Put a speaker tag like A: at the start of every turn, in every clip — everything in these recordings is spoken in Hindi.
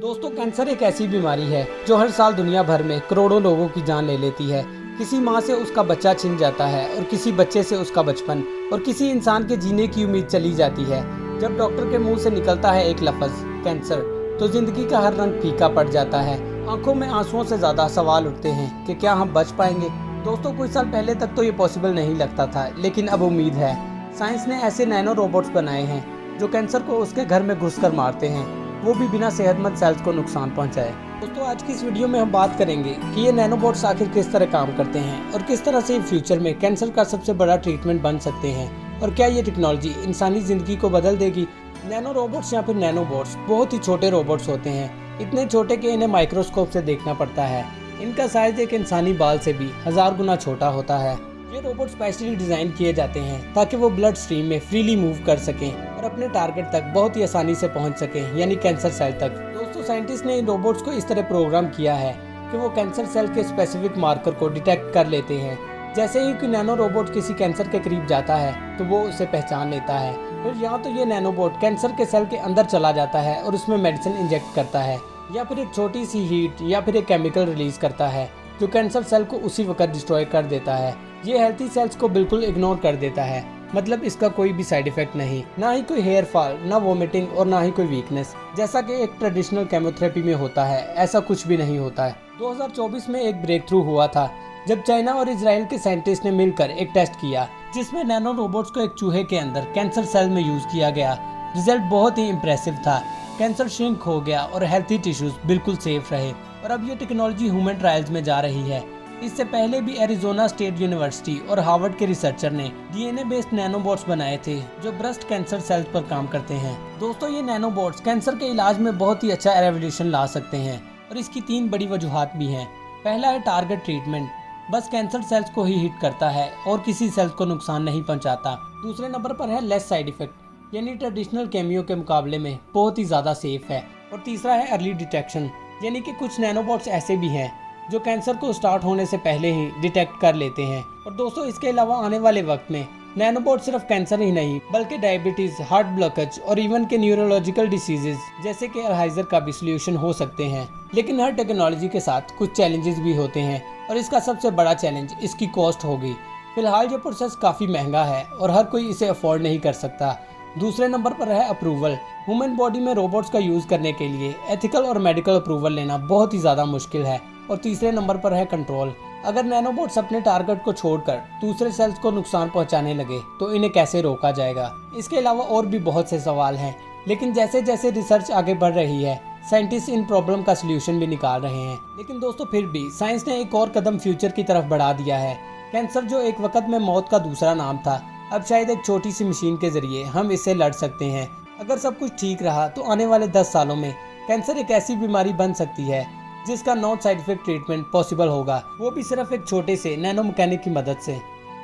A: दोस्तों, कैंसर एक ऐसी बीमारी है जो हर साल दुनिया भर में करोड़ों लोगों की जान ले लेती है। किसी माँ से उसका बच्चा छिन जाता है और किसी बच्चे से उसका बचपन और किसी इंसान के जीने की उम्मीद चली जाती है। जब डॉक्टर के मुंह से निकलता है एक लफ्ज़ कैंसर, तो जिंदगी का हर रंग फीका पड़ जाता है। आंखों में आंसुओं से ज़्यादा सवाल उठते हैं कि क्या हम बच पाएंगे। दोस्तों, कुछ साल पहले तक तो ये पॉसिबल नहीं लगता था, लेकिन अब उम्मीद है। साइंस ने ऐसे नैनो रोबोट्स बनाए हैं जो कैंसर को उसके घर में घुसकर मारते हैं, वो भी बिना सेहतमंद सेल्स को नुकसान पहुंचाए। दोस्तों, आज की इस वीडियो में हम बात करेंगे कि ये नैनोबोट्स आखिर किस तरह काम करते हैं और किस तरह से फ्यूचर में कैंसर का सबसे बड़ा ट्रीटमेंट बन सकते हैं, और क्या ये टेक्नोलॉजी इंसानी जिंदगी को बदल देगी। नैनो रोबोट्स या फिर नैनोबोट्स बहुत ही छोटे रोबोट्स होते हैं, इतने छोटे कि इन्हें माइक्रोस्कोप से देखना पड़ता है। इनका साइज एक इंसानी बाल से भी 1000 गुना छोटा होता है। ये रोबोट स्पेशली डिजाइन किए जाते हैं ताकि वो ब्लड स्ट्रीम में फ्रीली मूव कर सकें और अपने टारगेट तक बहुत ही आसानी से पहुंच सकें, यानी कैंसर सेल तक। दोस्तों, साइंटिस्ट ने इन रोबोट्स को इस तरह प्रोग्राम किया है कि वो कैंसर सेल के स्पेसिफिक मार्कर को डिटेक्ट कर लेते हैं। जैसे ही कोई नैनो रोबोट किसी कैंसर के करीब जाता है तो वो उसे पहचान लेता है। फिर यहाँ तो ये नैनोबोट कैंसर के सेल के अंदर चला जाता है और उसमें मेडिसिन इंजेक्ट करता है, या फिर एक छोटी सी हीट या फिर एक केमिकल रिलीज करता है जो कैंसर सेल को उसी वक्त डिस्ट्रॉय कर देता है। ये हेल्थी सेल्स को बिल्कुल इग्नोर कर देता है, मतलब इसका कोई भी साइड इफेक्ट नहीं, ना ही कोई हेयर फॉल, ना वोमिटिंग और ना ही कोई वीकनेस, जैसा कि एक ट्रेडिशनल केमोथेरेपी में होता है। ऐसा कुछ भी नहीं होता है। 2024 में एक ब्रेक थ्रू हुआ था जब चाइना और इजराइल के साइंटिस्ट ने मिलकर एक टेस्ट किया जिसमें नैनो रोबोट्स को एक चूहे के अंदर कैंसर सेल में यूज किया गया। रिजल्ट बहुत ही इम्प्रेसिव था। कैंसर श्रिंक हो गया और हेल्थी टिश्यूज बिल्कुल सेफ रहे, और अब ये टेक्नोलॉजी ह्यूमन ट्रायल्स में जा रही है। इससे पहले भी एरिजोना स्टेट यूनिवर्सिटी और हार्वर्ड के रिसर्चर ने डीएनए बेस्ड नैनोबोट्स बनाए थे जो ब्रेस्ट कैंसर सेल्स पर काम करते हैं। दोस्तों, ये नैनोबोट्स कैंसर के इलाज में बहुत ही अच्छा रेवोल्यूशन ला सकते हैं, और इसकी 3 बड़ी वजूहात भी हैं। पहला है टारगेट ट्रीटमेंट, बस कैंसर सेल्स को ही हिट करता है और किसी सेल्स को नुकसान नहीं पहुंचाता। दूसरे नंबर पर है लेस साइड इफेक्ट, यानी ट्रेडिशनल केमियो के मुकाबले में बहुत ही ज़्यादा सेफ है। और तीसरा है अर्ली डिटेक्शन, यानी कि कुछ नैनोबोट्स ऐसे भी हैं जो कैंसर को स्टार्ट होने से पहले ही डिटेक्ट कर लेते हैं। और दोस्तों, इसके अलावा आने वाले वक्त में नैनोबोट सिर्फ कैंसर ही नहीं बल्कि डायबिटीज, हार्ट ब्लॉकेज और इवन के न्यूरोलॉजिकल डिसीजेज जैसे कि अल्जाइमर का भी सोल्यूशन हो सकते हैं। लेकिन हर टेक्नोलॉजी के साथ कुछ चैलेंजेस भी होते हैं, और इसका सबसे बड़ा चैलेंज इसकी कॉस्ट होगी। फिलहाल ये प्रोसेस काफ़ी महंगा है और हर कोई इसे अफोर्ड नहीं कर सकता। दूसरे नंबर पर है अप्रूवल। ह्यूमन बॉडी में रोबोट्स का यूज़ करने के लिए एथिकल और मेडिकल अप्रूवल लेना बहुत ही ज़्यादा मुश्किल है। और तीसरे नंबर पर है कंट्रोल। अगर नैनोबोट्स अपने टारगेट को छोड़कर दूसरे सेल्स को नुकसान पहुंचाने लगे तो इन्हें कैसे रोका जाएगा। इसके अलावा और भी बहुत से सवाल हैं, लेकिन जैसे जैसे रिसर्च आगे बढ़ रही है साइंटिस्ट इन प्रॉब्लम का सलूशन भी निकाल रहे हैं। लेकिन दोस्तों, फिर भी साइंस ने एक और कदम फ्यूचर की तरफ बढ़ा दिया है। कैंसर जो एक वक्त में मौत का दूसरा नाम था, अब शायद एक छोटी सी मशीन के जरिए हम इससे लड़ सकते हैं। अगर सब कुछ ठीक रहा तो आने वाले 10 सालों में कैंसर एक ऐसी बीमारी बन सकती है जिसका non side effect treatment possible होगा, वो भी सिर्फ एक छोटे से नैनो मैकेनिक की मदद से।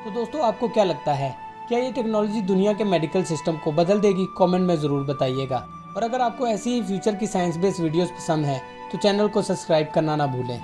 A: तो दोस्तों, आपको क्या लगता है, क्या ये टेक्नोलॉजी दुनिया के मेडिकल सिस्टम को बदल देगी? कमेंट में ज़रूर बताइएगा। और अगर आपको ऐसी ही फ्यूचर की साइंस बेस्ड वीडियोस पसंद है तो चैनल को सब्सक्राइब करना ना भूलें।